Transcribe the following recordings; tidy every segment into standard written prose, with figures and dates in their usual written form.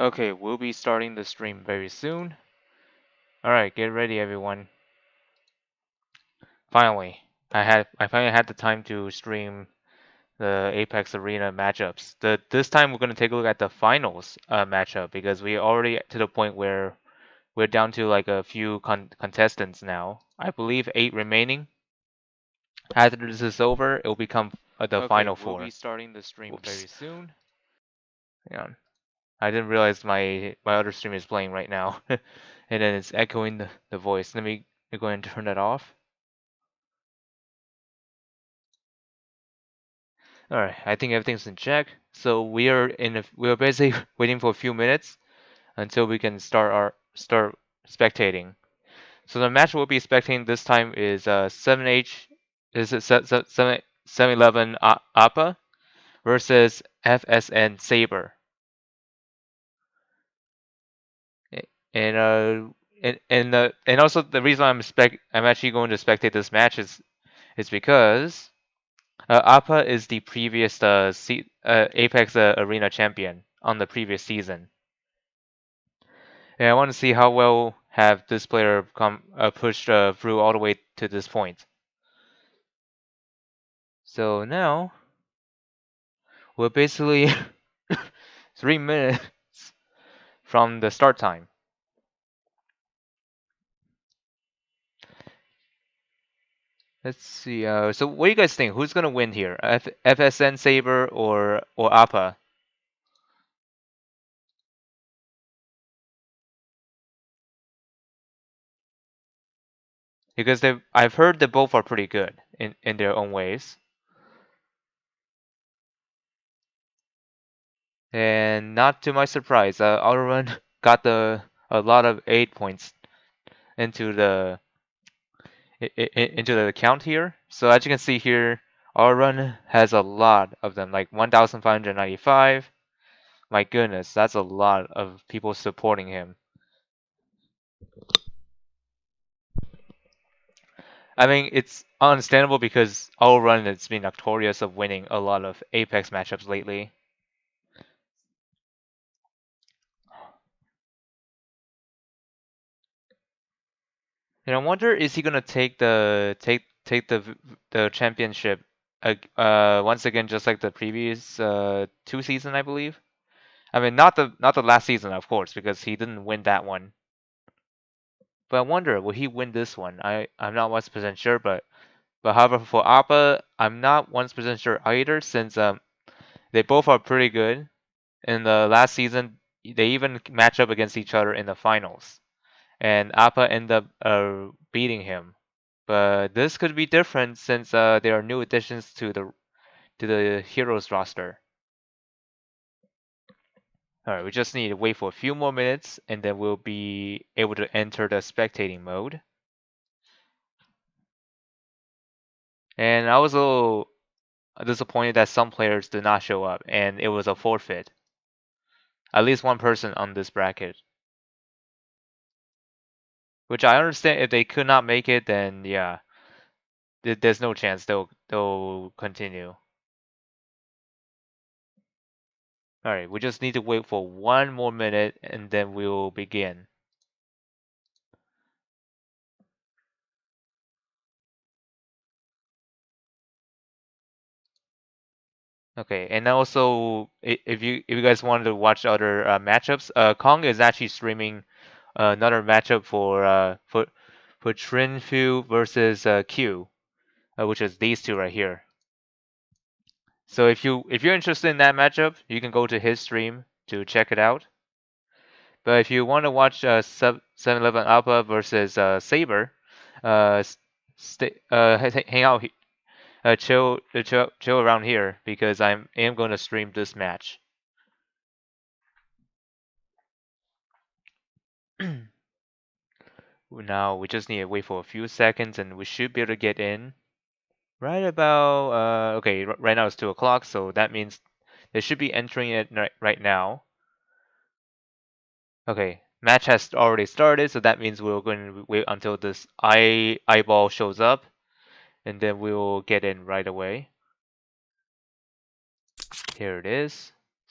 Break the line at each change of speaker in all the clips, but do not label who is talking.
Okay, we'll be starting the stream very soon. Alright, get ready everyone. Finally. I finally had the time to stream the Apex Arena matchups. This time we're gonna take a look at the finals matchup because we already to the point where we're down to like a few contestants now. I believe 8 remaining. After this is over, it'll become the final 4. We'll be starting the stream very soon. Yeah. I didn't realize my other stream is playing right now. And then it's echoing the voice. Let me go ahead and turn that off. Alright, I think everything's in check. So we are basically waiting for a few minutes until we can start spectating. So the match we'll be spectating this time is 711 Appa versus FSN Saber. And and also the reason I'm actually going to spectate this match is because Appa is the previous Apex Arena champion on the previous season, and I want to see how well have this player pushed through all the way to this point. So now we're basically 3 minutes from the start time. Let's see. So what do you guys think? Who's gonna win here? FSN Saber or Appa? Because I've heard that both are pretty good in their own ways. And not to my surprise, Outrun got a lot of 8 points into the into the account here. So as you can see here, Outrun has a lot of them, like 1,595. My goodness, that's a lot of people supporting him. I mean, it's understandable because Outrun has been notorious of winning a lot of Apex matchups lately. And I wonder, is he gonna take the championship once again, just like the previous 2 season, I believe. I mean, not the last season, of course, because he didn't win that one. But I wonder, will he win this one? I'm not 100% sure, but however, for Appa, I'm not 100% sure either, since they both are pretty good. In the last season, they even match up against each other in the finals, and Appa ended up beating him. But this could be different since there are new additions to the heroes roster. Alright, we just need to wait for a few more minutes and then we'll be able to enter the spectating mode. And I was a little disappointed that some players did not show up and it was a forfeit. At least one person on this bracket. Which I understand, if they could not make it, then yeah, there's no chance they'll continue. Alright, we just need to wait for one more minute and then we'll begin. Okay, and also if you guys wanted to watch other matchups, Kong is actually streaming another matchup for Trinfu versus Q, which is these two right here. So if you're interested in that matchup, you can go to his stream to check it out. But if you want to watch 7-Eleven Alpha versus Saber, hang out, chill around here because I am going to stream this match. Now we just need to wait for a few seconds and we should be able to get in. Right about, okay, right now it's 2 o'clock, so that means they should be entering it right now. Okay, match has already started, so that means we're going to wait until this eyeball shows up, and then we will get in right away. Here it is.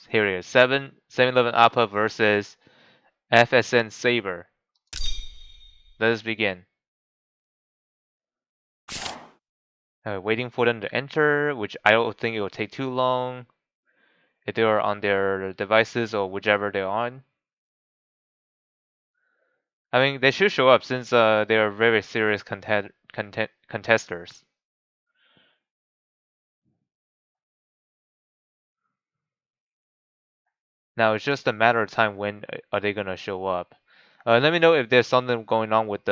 Here it is. 7-Eleven Appa versus FSN Saber. Let us begin. Waiting for them to enter, which I don't think it will take too long if they are on their devices or whichever they're on. I mean, they should show up since they are very serious contesters. Now it's just a matter of time when are they gonna show up. Let me know if there's something going on with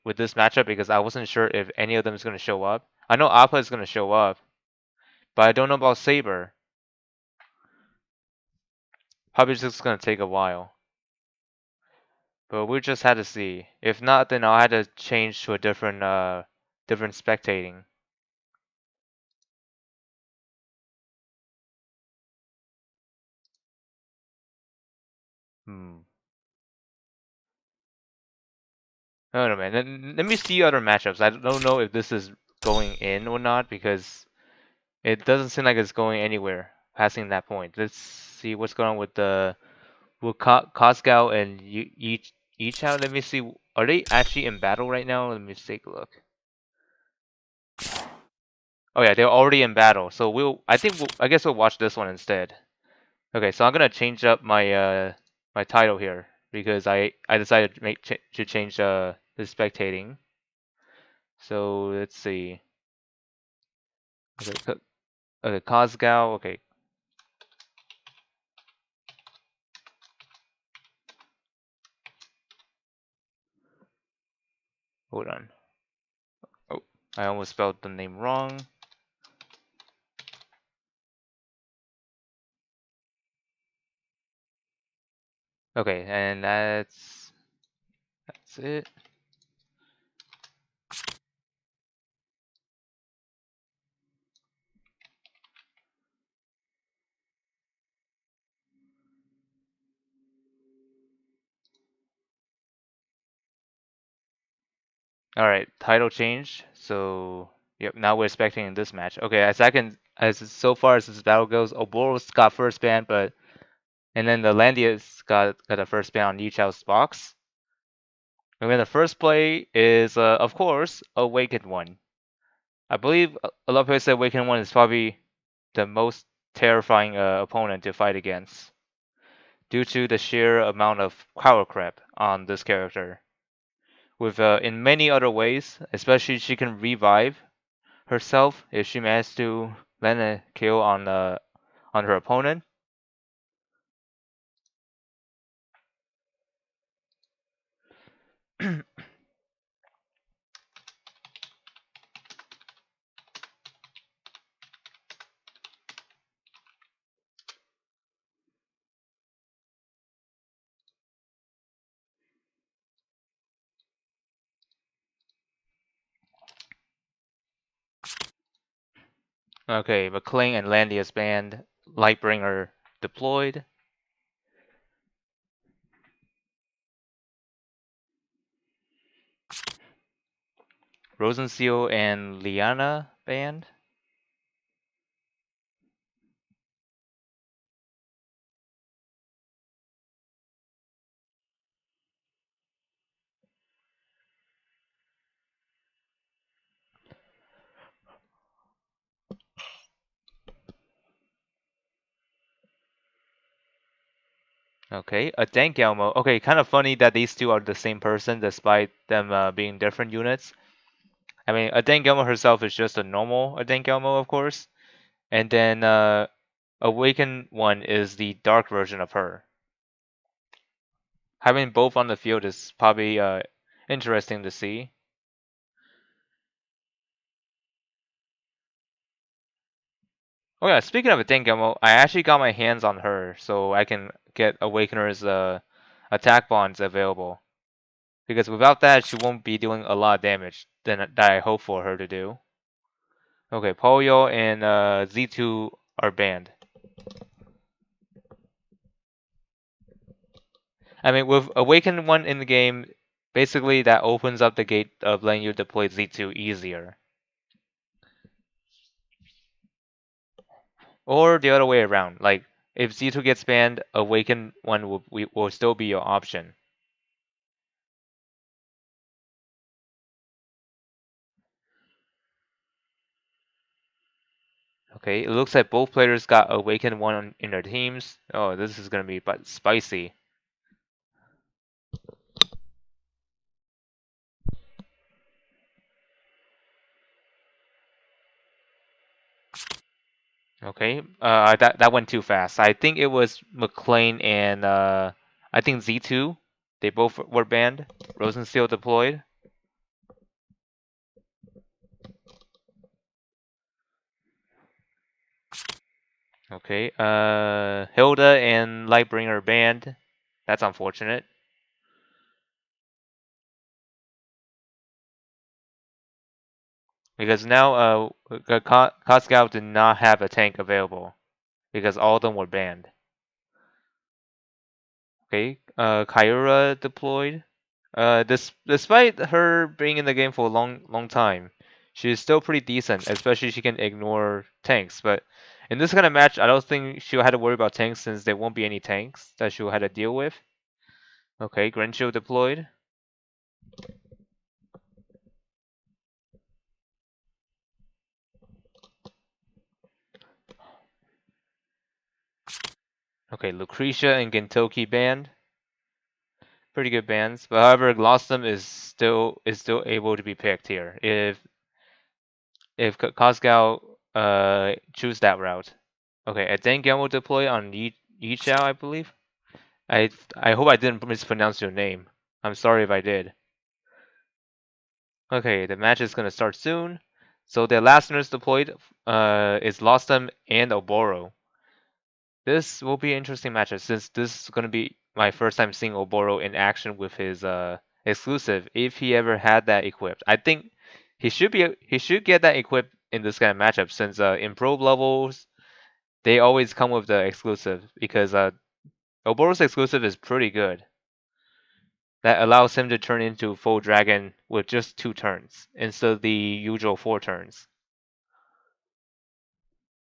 with this matchup because I wasn't sure if any of them is gonna show up. I know Appa is gonna show up, but I don't know about Saber. Probably just gonna take a while. But we just had to see. If not, then I'll have to change to a different spectating. Hmm. I don't know, man. Let me see other matchups. I don't know if this is going in or not because it doesn't seem like it's going anywhere passing that point. Let's see what's going on with Kazgao and YiQiao. Let me see. Are they actually in battle right now? Let me take a look. Oh yeah, they're already in battle. So I guess we'll watch this one instead. Okay, so I'm gonna change up my title here because I decided to to change the spectating. So let's see. Okay, okay, Kazgao. Okay, hold on. Oh, I almost spelled the name wrong. Okay, and that's it. All right, title change. So yep, now we're expecting this match. Okay, as so far as this battle goes, Oboro's got first ban, and then the Landia's got a first ban on YiQiao's box. And then the first play is of course Awakened One. I believe a lot of people say Awakened One is probably the most terrifying opponent to fight against due to the sheer amount of power creep on this character. With in many other ways, especially she can revive herself if she manages to land a kill on her opponent. Okay, McClain and Landia's band, Lightbringer deployed. Rosenseal and Liana band. Okay, a Dengelmo. Okay, kind of funny that these two are the same person despite them being different units. I mean, a Dengelmo herself is just a normal a Dengelmo, of course. And then Awakened One is the dark version of her. Having both on the field is probably interesting to see. Oh yeah, speaking of a Dengamo, I actually got my hands on her, so I can get Awakener's attack bonds available. Because without that, she won't be doing a lot of damage that I hope for her to do. Okay, Polio and Z2 are banned. I mean, with Awakened One in the game, basically that opens up the gate of letting you deploy Z2 easier. Or the other way around, like If Z2 gets banned, Awaken one will still be your option. Okay, it looks like both players got Awaken one in their teams. Oh, this is gonna be spicy. Okay, that went too fast. I think it was McLean and I think Z2. They both were banned. Rosensteel deployed. Okay, Hilda and Lightbringer banned. That's unfortunate. Because now Kazgao did not have a tank available. Because all of them were banned. Okay, Kyura deployed. Despite her being in the game for a long time, she's still pretty decent, especially she can ignore tanks. But in this kind of match, I don't think she'll have to worry about tanks since there won't be any tanks that she'll have to deal with. Okay, Grenchill deployed. Okay, Lucretia and Gintoki banned. Pretty good bans, but however, Glossom is still able to be picked here if Kazgao choose that route. Okay, a Dengen will deploy on YiQiao, I believe. I hope I didn't mispronounce your name. I'm sorry if I did. Okay, the match is gonna start soon. So the last nurse deployed is Lostom and Oboro. This will be an interesting matchup since this is gonna be my first time seeing Oboro in action with his exclusive, if he ever had that equipped. I think he should get that equipped in this kind of matchup since in pro levels they always come with the exclusive because Oboro's exclusive is pretty good. That allows him to turn into full dragon with just 2 turns instead of the usual 4 turns.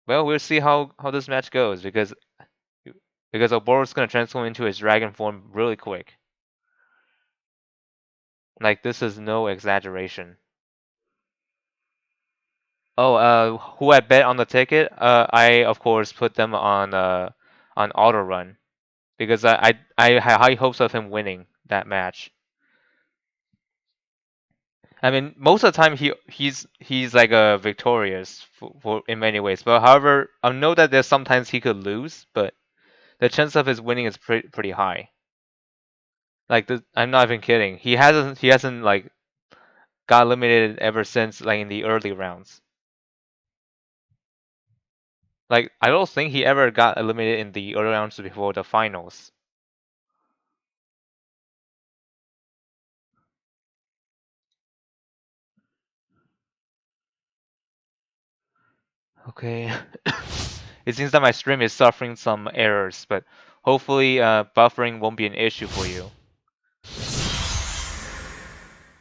Well, we'll see how this match goes because Oboro's gonna transform into his dragon form really quick. Like this is no exaggeration. Oh, who I bet on the ticket? I of course put them on auto run because I had high hopes of him winning that match. I mean, most of the time he's like a victorious for in many ways. But however, I know that there's sometimes he could lose, but the chance of his winning is pretty high. Like I'm not even kidding. He hasn't like got eliminated ever since like in the early rounds. Like I don't think he ever got eliminated in the early rounds before the finals. Okay. It seems that my stream is suffering some errors, but hopefully buffering won't be an issue for you.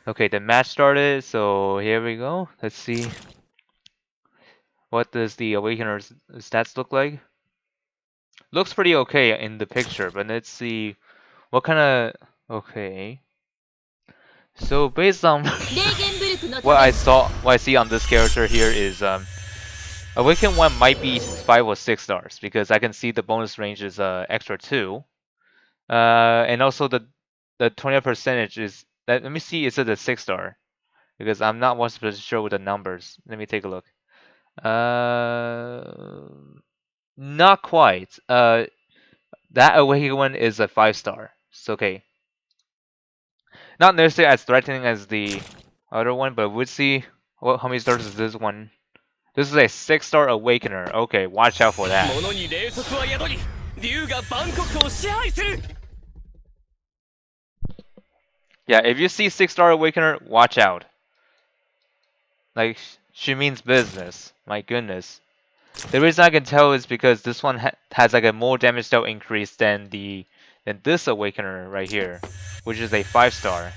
Okay, the match started, so here we go. Let's see. What does the Awakener's stats look like? Looks pretty okay in the picture, but let's see what kind of... Okay. So based on what I see on this character here is Awaken 1 might be 5 or 6 stars because I can see the bonus range is extra 2. And also the 20 percentage is let me see, is it a 6 star? Because I'm not 100% sure with the numbers. Let me take a look. Not quite. That Awaken one is a 5 star. It's okay. Not necessarily as threatening as the other one, but we'll see how many stars is this one. This is a 6 star Awakener. Okay, watch out for that. Yeah, if you see 6 star Awakener, watch out. Like, she means business. My goodness. The reason I can tell is because this one has like a more damage dealt increase than this Awakener right here, which is a 5 star.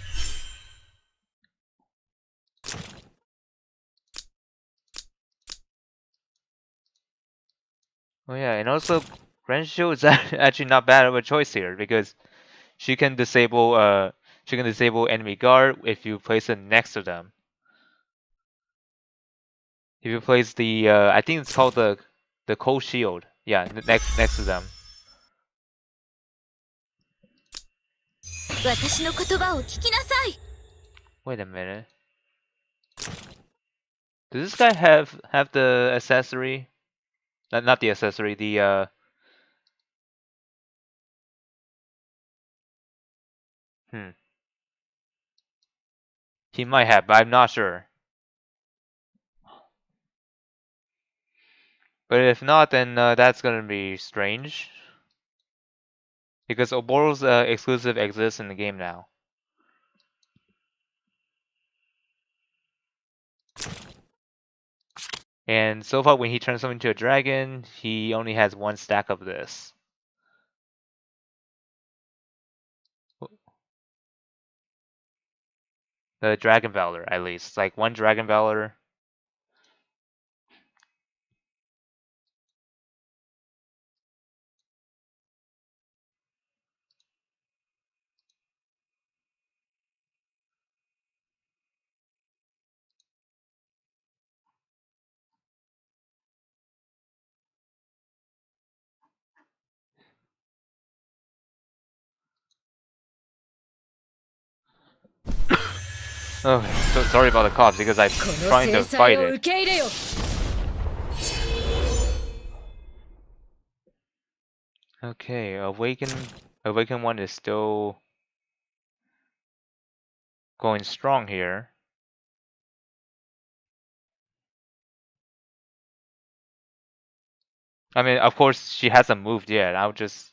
Oh yeah, and also Renshu is actually not bad of a choice here because she can disable enemy guard if you place it next to them. If you place the I think it's called the cold shield. Yeah, next to them. Wait a minute. Does this guy have the accessory? Not the accessory, the he might have, but I'm not sure. But if not, then that's gonna be strange. Because Oboro's exclusive exists in the game now. And so far, when he turns him into a dragon, he only has one stack of this. The Dragon Valor, at least. Like one Dragon Valor. Oh, so sorry about the cops because I'm trying to fight it. Okay, Awaken one is still going strong here. I mean, of course, she hasn't moved yet. I'm just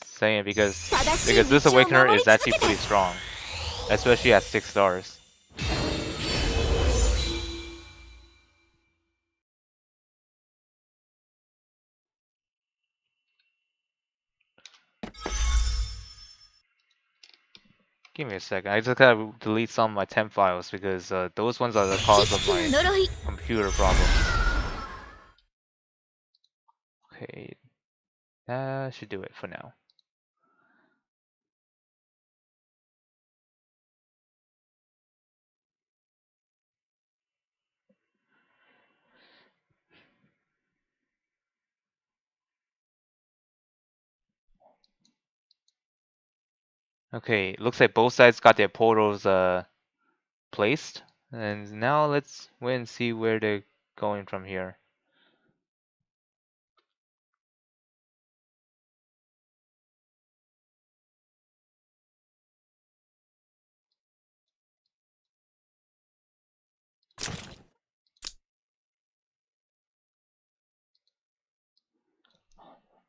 saying it because this Awakener is actually pretty strong, especially at 6 stars. Give me a second. I just gotta delete some of my temp files because those ones are the cause of my computer problem. Okay, that should do it for now. Okay, looks like both sides got their portals placed, and now let's wait and see where they're going from here.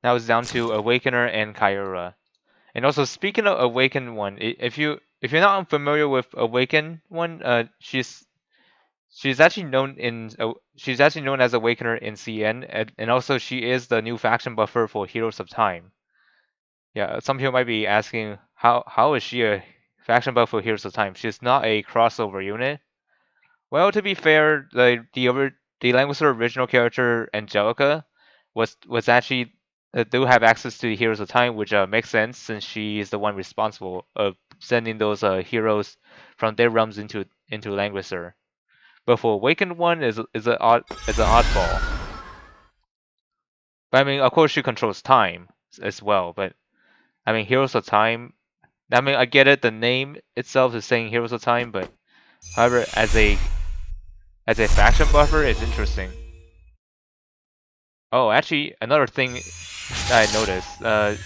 Now it's down to Awakener and Kyura. And also, speaking of Awakened one, if you're not familiar with Awakened one, she's actually known as Awakener in CN, and also she is the new faction buffer for Heroes of Time. Yeah, some people might be asking how is she a faction buff for Heroes of Time? She's not a crossover unit. Well, to be fair, the Langrisser original character Angelica was actually do have access to the Heroes of Time, which makes sense since she is the one responsible of sending those heroes from their realms into Langrisser. But for Awakened one is an oddball. But I mean, of course, she controls time as well. But I mean, Heroes of Time. I mean, I get it. The name itself is saying Heroes of Time, but however, as a faction buffer, it's interesting. Oh, actually, another thing I noticed. So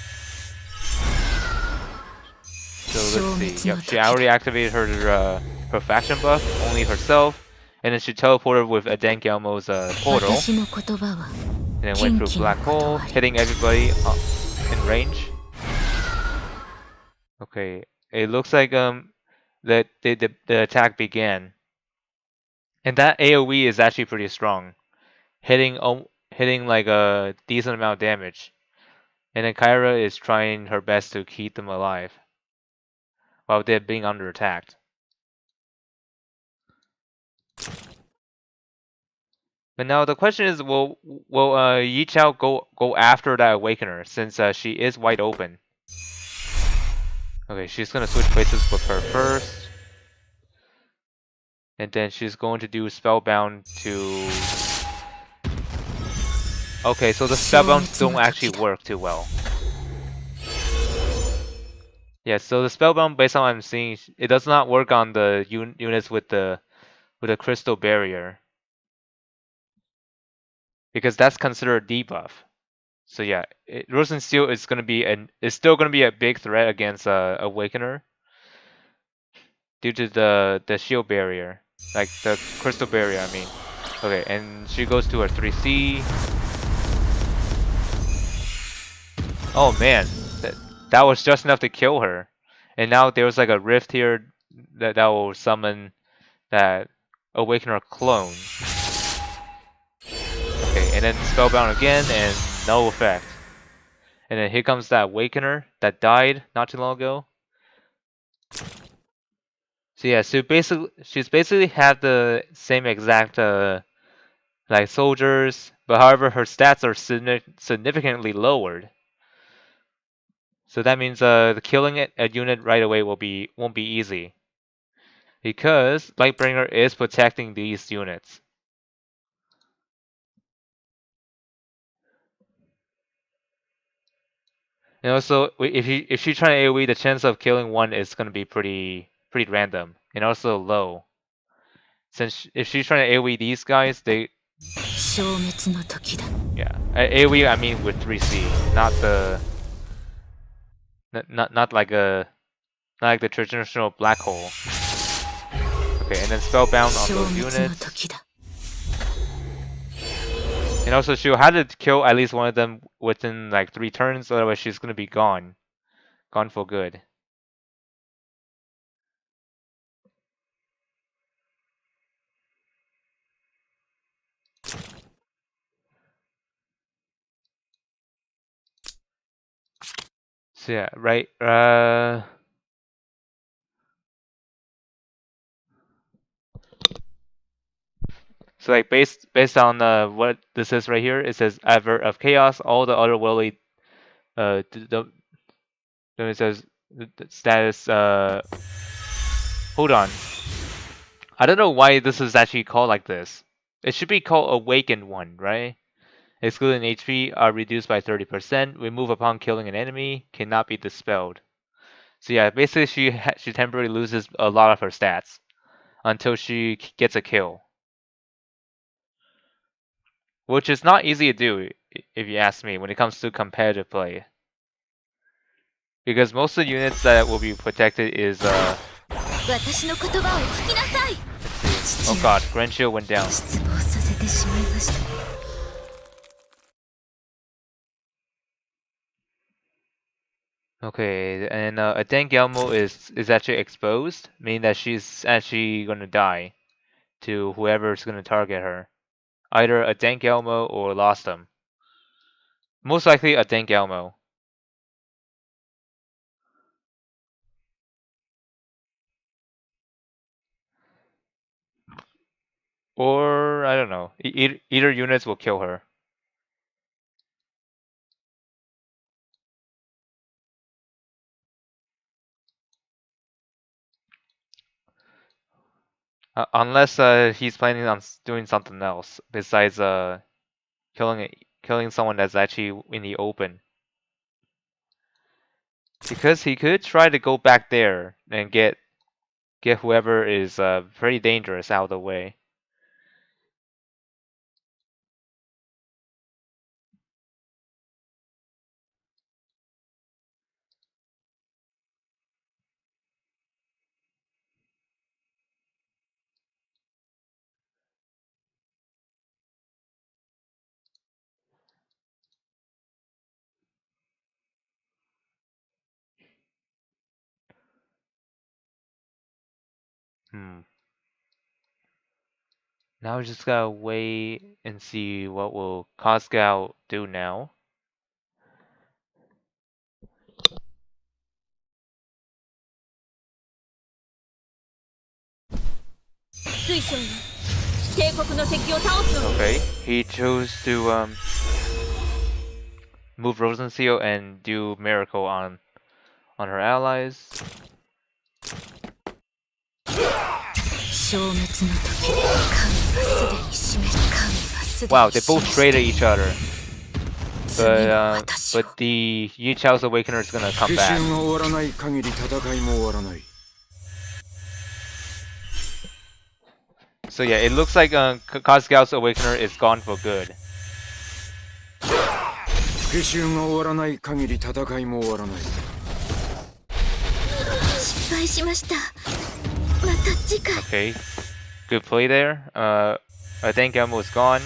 let's see. Yep, she already activated her faction buff, only herself, and then she teleported with Aden Gelmo's portal, and then went through black hole, hitting everybody in range. Okay, it looks like that the attack began, and that AOE is actually pretty strong, hitting like a decent amount of damage. And then Kyra is trying her best to keep them alive while they're being under attack. But now the question is, will YiQiao go after that Awakener since she is wide open? Okay, she's gonna switch places with her first, and then she's going to do Spellbound to. Okay, so the Spellbounds don't actually work too well. Yeah, so the Spellbound, based on what I'm seeing, it does not work on the units with the Crystal Barrier, because that's considered a debuff. So yeah, Rosensteel is still gonna be a big threat against Awakener due to the shield barrier, like the crystal barrier. I mean, okay, and she goes to her 3C. Oh man, that was just enough to kill her, and now there's like a rift here that will summon that Awakener clone. Okay, and then Spellbound again, and no effect. And then here comes that Awakener that died not too long ago. So yeah, she's basically had the same exact like soldiers, but however her stats are significantly lowered. So that means killing a unit right away won't be easy, because Lightbringer is protecting these units. And also, if she try to AoE, the chance of killing one is gonna be pretty random and also low. Since if she's trying to AoE these guys, yeah, AoE I mean with 3C, not like the traditional black hole. Okay, and then Spellbound on those units. And also she'll have to kill at least one of them within like 3 turns, otherwise she's gonna be gone. Gone for good. So yeah, right, so like based on what this is right here, it says Advert of Chaos, all the other Willy then it says the status hold on. I don't know why this is actually called like this. It should be called Awakened One, right? Excluding HP are reduced by 30%. Remove upon killing an enemy. Cannot be dispelled. So yeah, basically she temporarily loses a lot of her stats until she gets a kill, which is not easy to do if you ask me when it comes to competitive play. Because most of the units that will be protected is let's see. Oh god, Grand Shield went down. Okay, and Adank Elmo is actually exposed, meaning that she's actually gonna die to whoever's gonna target her. Either Adank Elmo or Lostum. Most likely Adank Elmo. Or, I don't know, either units will kill her. Unless he's planning on doing something else besides killing someone that's actually in the open. Because he could try to go back there and get whoever is pretty dangerous out of the way. Now we just gotta wait and see what will Kazgao do now. Okay, he chose to move Rosenseal and do Miracle on her allies. Wow, they both traded each other. But the YiQiao's Awakener is gonna come back. So yeah, it looks like Kazgao's Awakener is gone for good. Okay, good play there. I think Elmo is gone.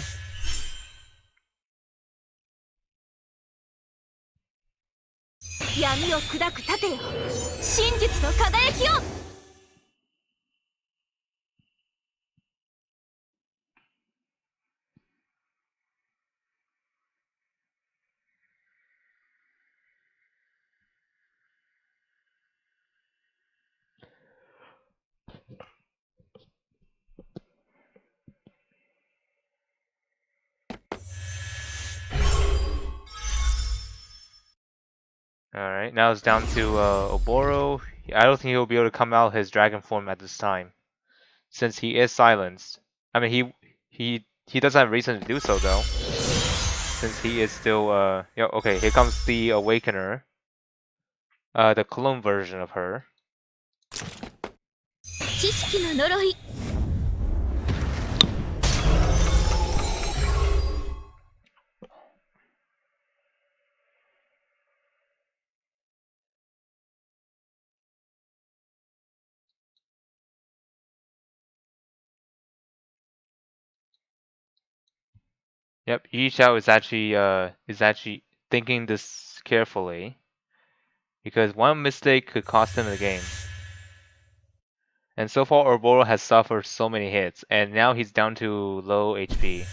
Alright, now it's down to Oboro. I don't think he'll be able to come out his dragon form at this time, since he is silenced. I mean, he doesn't have reason to do so though, since he is still yeah. Okay, here comes the Awakener, the clone version of her. Yep, YiQiao is actually thinking this carefully, because one mistake could cost him the game. And so far, Oboro has suffered so many hits, and now he's down to low HP.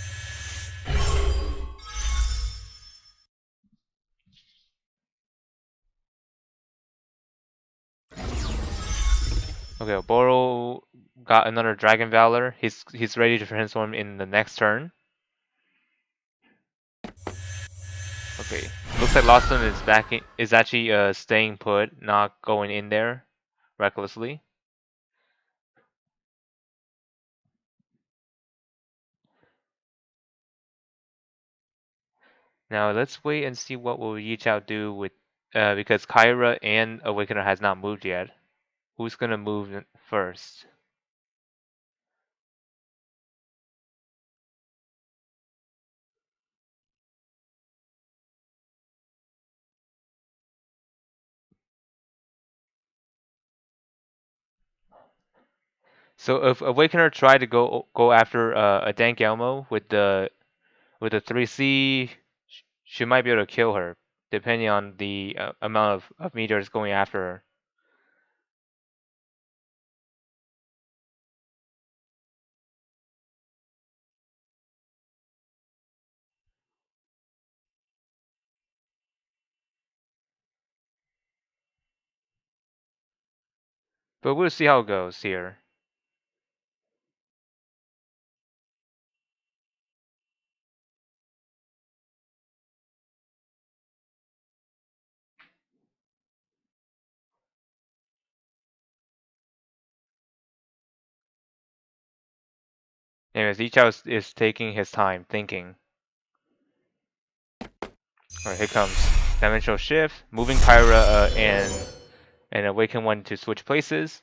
Okay, Oboro got another Dragon Valor. He's ready to transform in the next turn. Okay, looks like Lawson is actually staying put, not going in there recklessly. Now let's wait and see what will YiQiao do with because Kyra and Awakener has not moved yet. Who's gonna move first? So if Awakener tried to go after a Dank Elmo with the 3C, she might be able to kill her, depending on the amount of meters going after her. But we'll see how it goes here. Anyways, Ichao is taking his time, thinking. Alright, here comes Dimensional Shift, moving Kyra and Awaken one to switch places.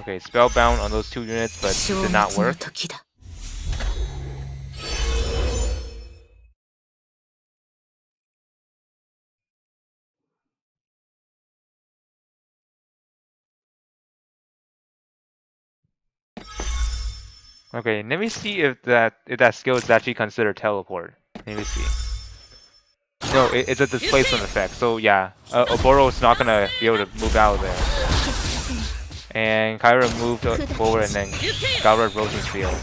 Okay, Spellbound on those two units, but did not work. Okay, let me see if that skill is actually considered teleport. Let me see. No, it's a displacement effect. So yeah, Oboro is not gonna be able to move out of there. And Kyra moved forward and then got rid of Rosenfield.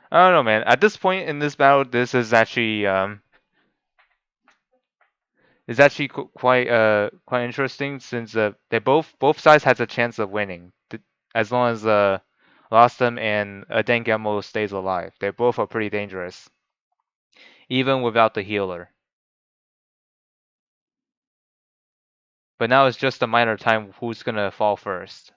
I don't know, man. At this point in this battle, this is actually is actually quite interesting since they both sides has a chance of winning as long as Lostem and Dengamo stays alive. They both are pretty dangerous, even without the healer. But now it's just a matter of time who's gonna fall first.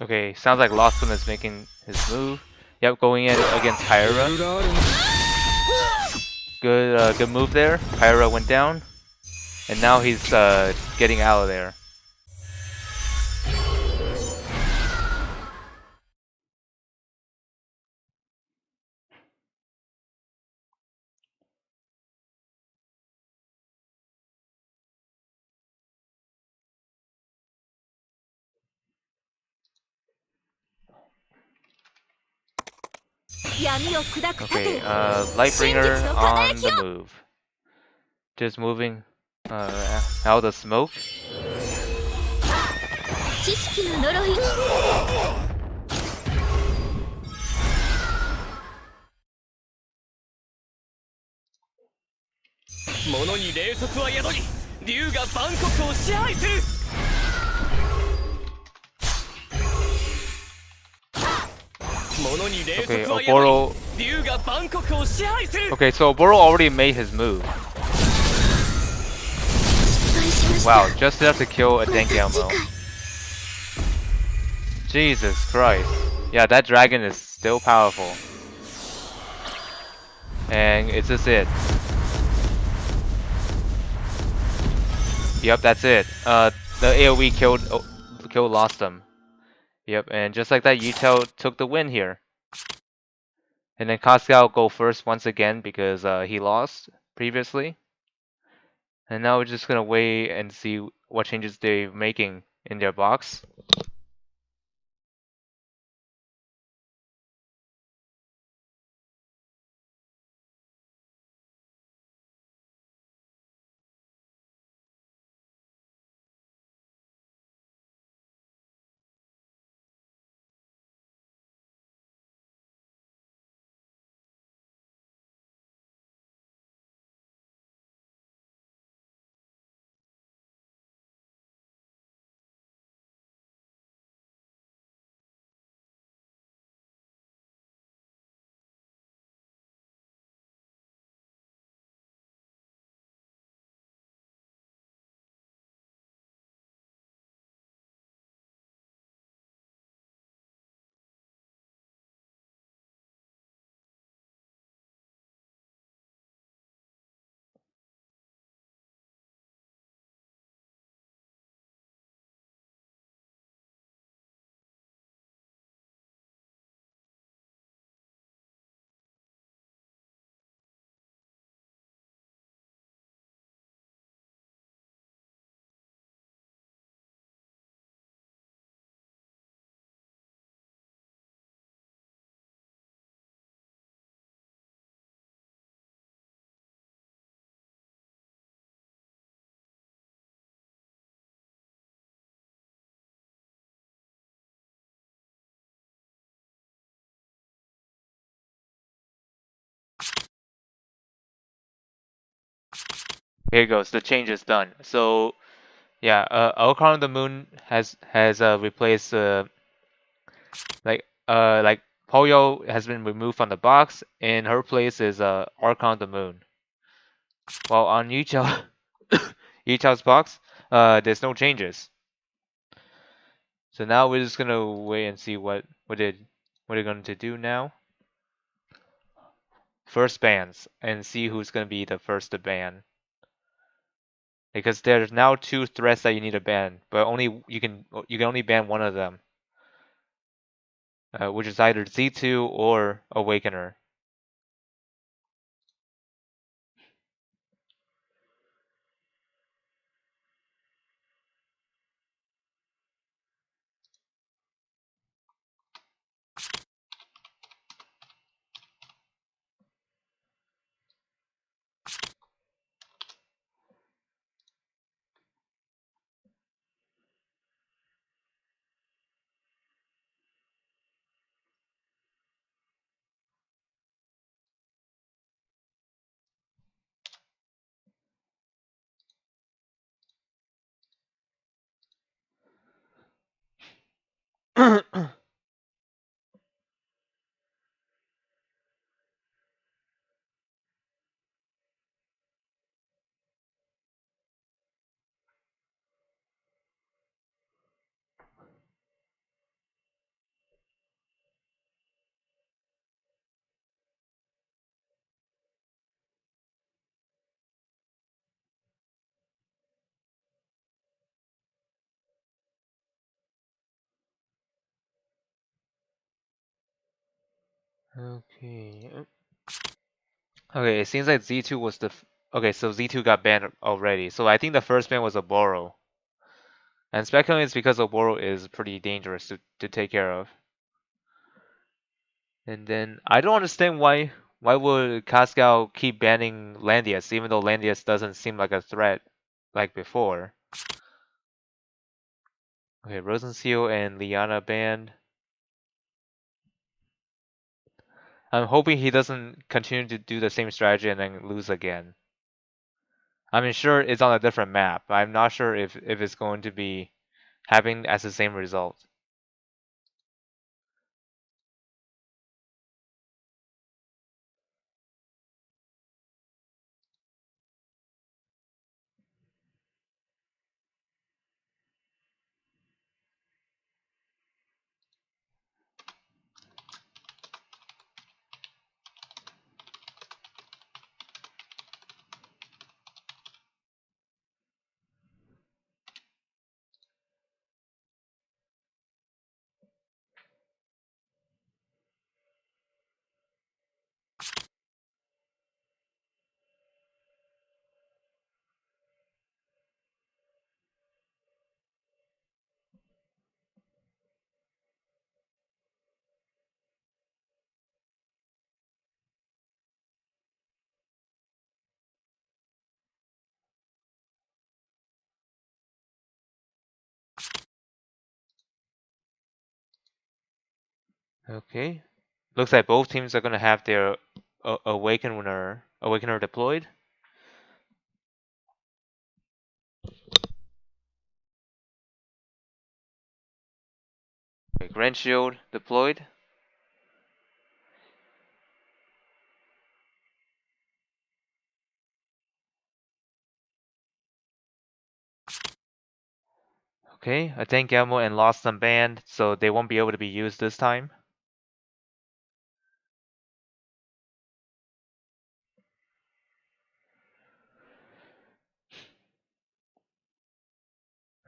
Okay, sounds like Lostem is making his move. Yep, going in against Pyra. Good move there. Pyra went down, and now he's getting out of there. Okay, Lightbringer on the move. Just moving out of smoke. Okay, Oboro. Okay, so Oboro already made his move. Wow, just enough to kill a Dengamo. Jesus Christ. Yeah, that dragon is still powerful. And is this it? Yep, that's it. The AoE killed Lostem. Yep, and just like that, YiQiao took the win here. And then Kazgao go first once again because he lost previously. And now we're just gonna wait and see what changes they're making in their box. Here goes. The change is done. So yeah, Our Crown of the Moon has replaced Like Poyo has been removed from the box. In her place is Archon the Moon. While on YiQiao YiQiao's box, there's no changes. So now we're just gonna wait and see what they're going to do now. First bans and see who's gonna be the first to ban. Because there's now 2 threats that you need to ban, but only you can only ban one of them, which is either Z2 or Awakener. Okay. Okay, it seems like Z2 was okay, so Z2 got banned already. So I think the first ban was Oboro. And speculating it's because Oboro is pretty dangerous to take care of. And then I don't understand why would Kazgao keep banning Landius even though Landius doesn't seem like a threat like before. Okay, Rosenseal and Liana banned. I'm hoping he doesn't continue to do the same strategy and then lose again. I mean, sure, it's on a different map. I'm not sure if it's going to be having as the same result. Okay. Looks like both teams are gonna have their Awakener deployed. Okay, Grand Shield deployed. Okay, I think Gamma and Lost them banned, so they won't be able to be used this time.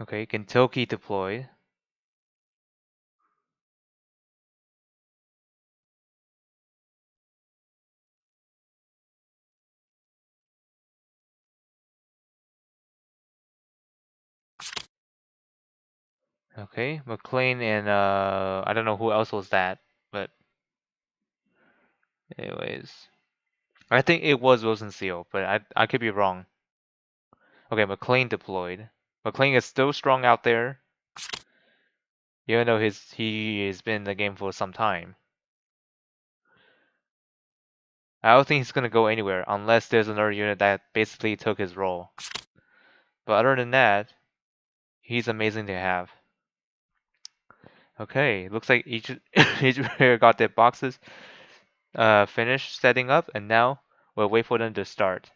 Okay, Kentucky deployed. Okay, McLean and I don't know who else was that, but anyways. I think it was Rosenseal, but I could be wrong. Okay, McLean deployed. McLean is still strong out there, even though he has been in the game for some time. I don't think he's gonna go anywhere unless there's another unit that basically took his role. But other than that, he's amazing to have. Okay, looks like each each player got their boxes finished setting up, and now we'll wait for them to start.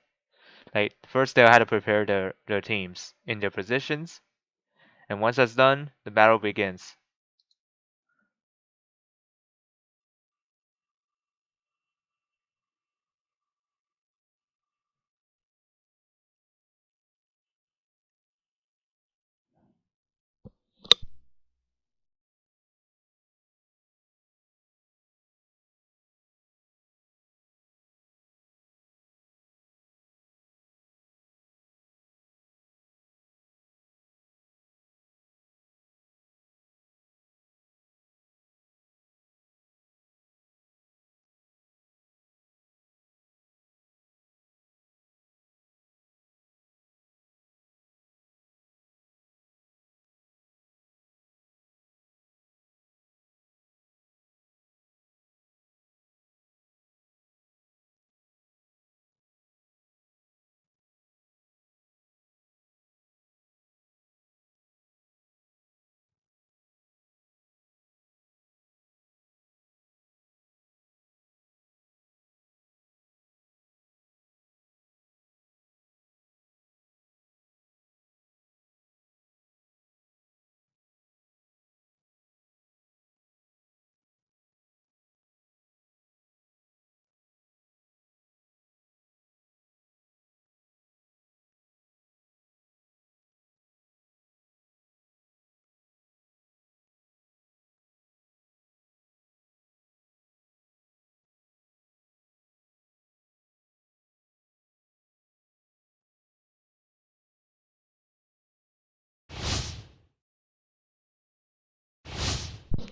Like first they'll have to prepare their teams in their positions, and once that's done, the battle begins.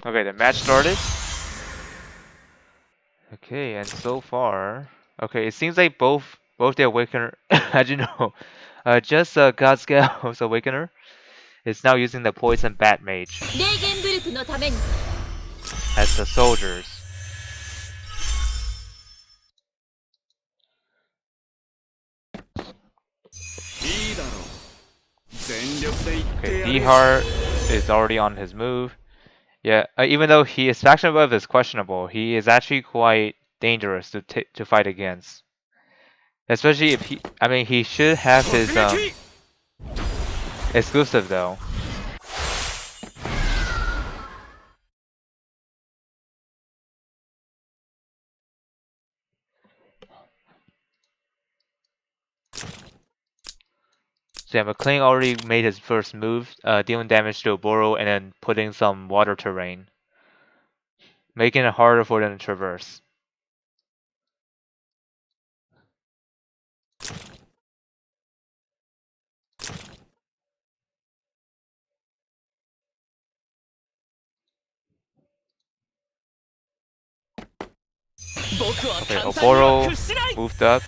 Okay, the match started. Okay, and so far, okay, it seems like both the Awakener, as you know, just Kazgao's Awakener is now using the Poison Bat Mage as the soldiers. Okay, D-Heart is already on his move. Yeah, even though his faction above is questionable, he is actually quite dangerous to fight against. Especially if I mean, he should have his exclusive though. So yeah, McLean already made his first move, dealing damage to Oboro and then putting some water terrain, making it harder for them to traverse. Okay, Oboro moved up.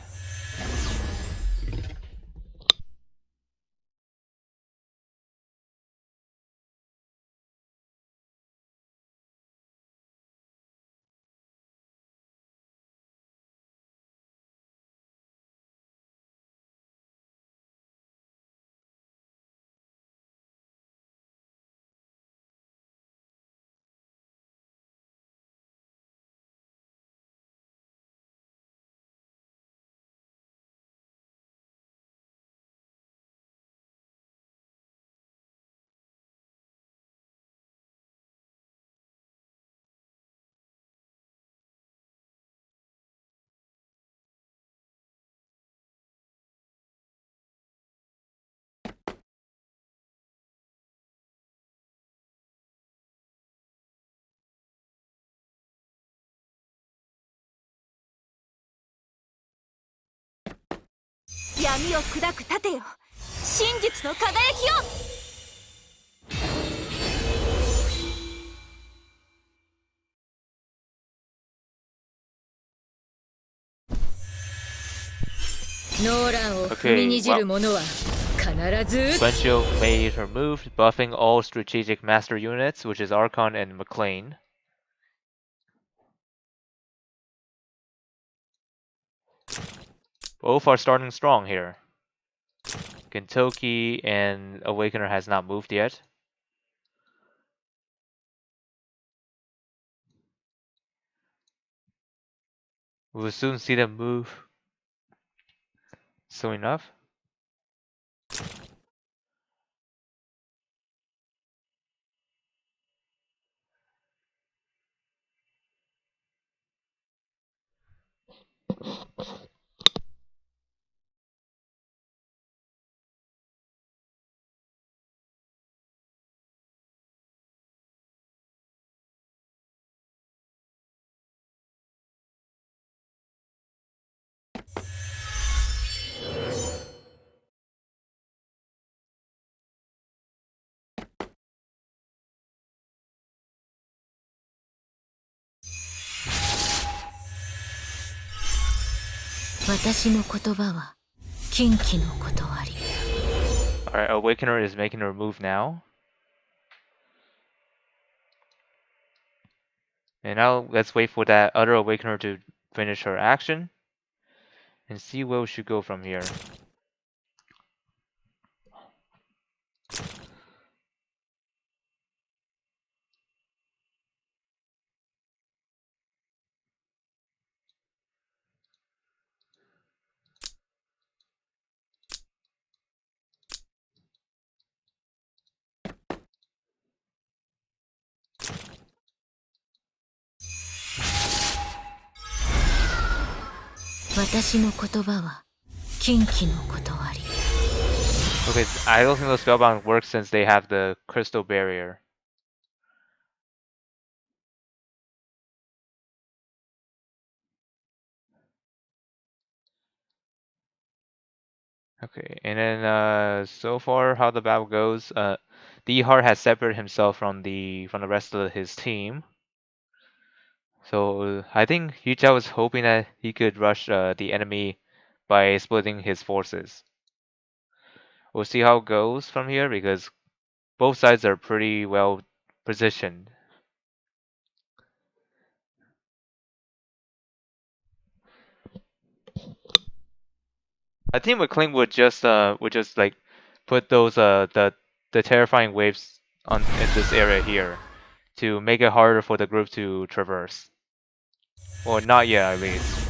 Okay, well, Gwenchil made her move, buffing all strategic master units, which is Archon and McLean. Both are starting strong here. Gintoki and Awakener has not moved yet. We'll soon see them move. Soon enough. Alright, Awakener is making her move now. And now let's wait for that other Awakener to finish her action. And see where we should go from here. Okay, I don't think the Spellbound works since they have the crystal barrier. Okay, and then so far how the battle goes, D-Hard has separated himself from the rest of his team. So I think YiQiao was hoping that he could rush the enemy by splitting his forces. We'll see how it goes from here because both sides are pretty well positioned. I think McLean would just like put those the terrifying waves on in this area here to make it harder for the group to traverse. Well, not yet at least.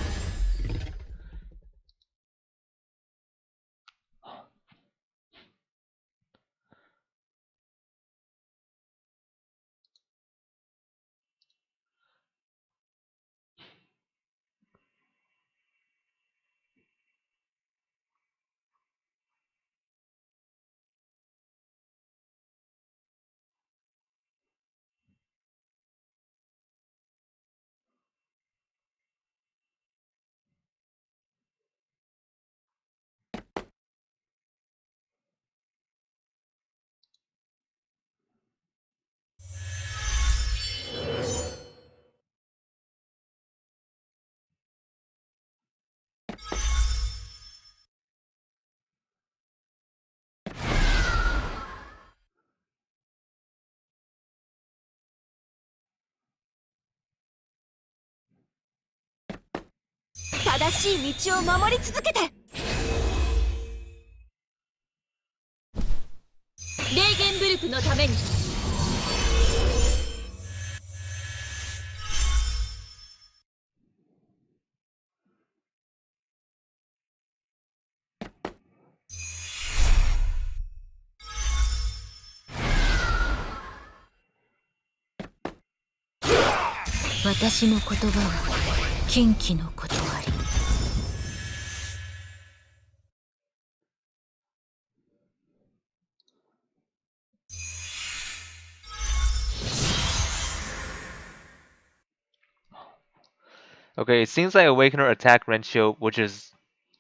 Okay, it seems like Awakener attack ratio, which is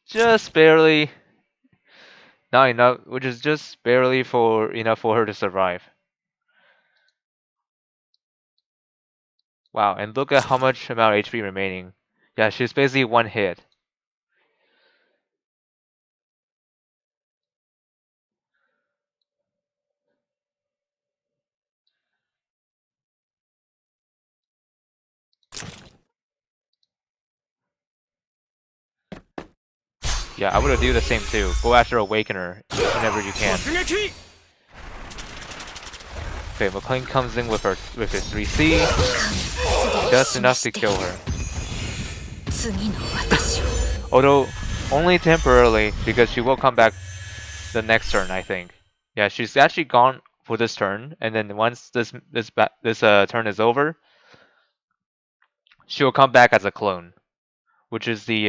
just barely not enough, which is just barely enough for her to survive. Wow, and look at how much amount of HP remaining. Yeah, she's basically one hit. Yeah, I would do the same too. Go after Awakener whenever you can. Okay, McLean comes in with his 3C. Just enough to kill her. Although only temporarily, because she will come back the next turn, I think. Yeah, she's actually gone for this turn, and then once this turn is over, she'll come back as a clone, which is the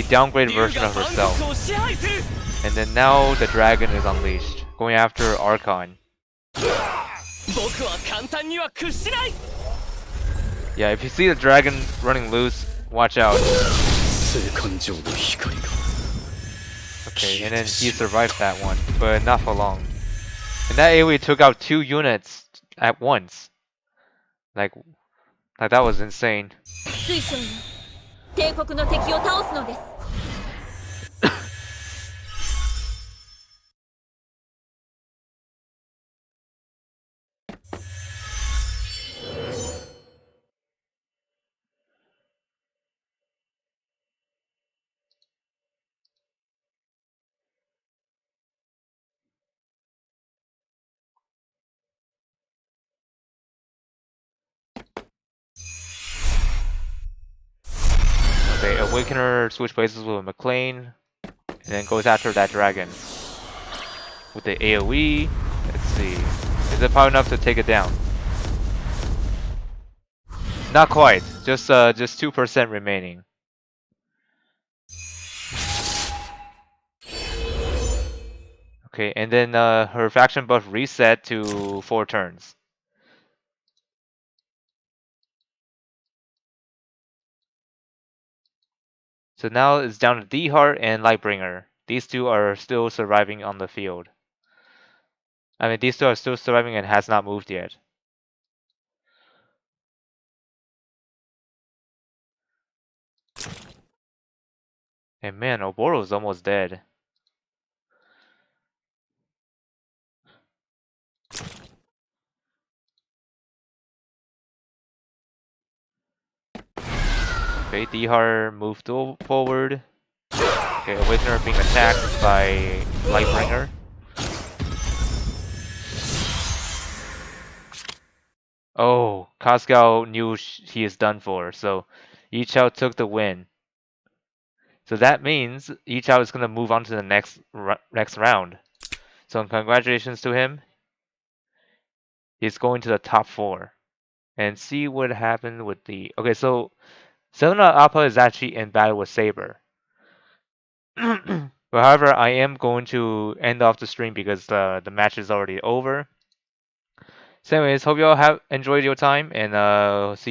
downgrade version of herself. And then now the dragon is unleashed, going after Archon. Yeah, if you see the dragon running loose, watch out. Okay, and then he survived that one, but not for long. And that AoE took out 2 units at once. Like that was insane. Okay, Awakener switch places with McLean, and then goes after that dragon. With the AoE, let's see. Is it power enough to take it down? Not quite. Just 2% remaining. Okay, and then her faction buff reset to 4 turns. So now it's down to D-Heart and Lightbringer. These two are still surviving on the field. I mean, these two are still surviving and has not moved yet. And man, Oboro's almost dead. Okay, D-Heart moved forward. Okay, Awakener being attacked by Lightbringer. Oh, Kazgao knew he is done for, so YiQiao took the win. So that means YiQiao is going to move on to the next round. So congratulations to him. He's going to the top 4. And see what happened with the... Okay, so Selena Appa is actually in battle with Saber. But however, I am going to end off the stream because the match is already over. So anyways, hope you all have enjoyed your time, and see you